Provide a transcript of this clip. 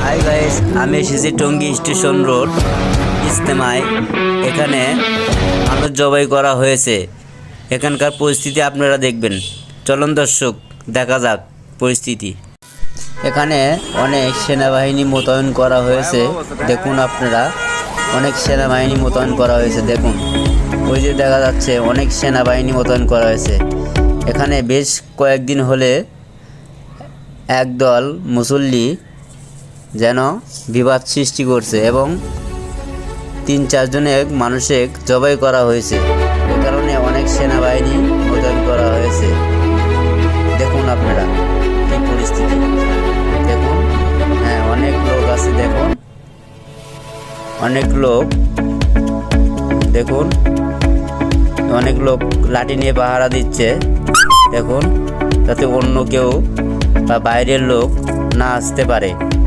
Hi guys, আমি এসেছি Tongi station road ইজতেমায়। এখানে মানুষ জবাই করা হয়েছে। এখানকার পরিস্থিতি আপনারা দেখবেন। চলুন দর্শক, দেখা যাক পরিস্থিতি। এখানে অনেক সেনাবাহিনী মোতায়েন করা হয়েছে। দেখুন আপনারা, অনেক সেনাবাহিনী মোতায়েন করা হয়েছে। দেখুন, ওই যে দেখা যাচ্ছে অনেক সেনাবাহিনী মোতায়েন করা হয়েছে। এখানে বেশ কয়েকদিন হলে একদল মুসল্লি যেন বিবাদ সৃষ্টি করছে এবং ৩-৪ জনের মানুষকে জবাই করা হয়েছে। এ কারণে অনেক সেনাবাহিনী মোতায়েন করা হয়েছে। দেখুন আপনারা কি পরিস্থিতি। দেখুন, হ্যাঁ, অনেক লোক আছে। দেখুন, অনেক লোক, দেখুন অনেক লোক লাঠি নিয়ে পাহারা দিচ্ছে। দেখুন, যাতে অন্য কেউ বা বাইরের লোক না আসতে পারে।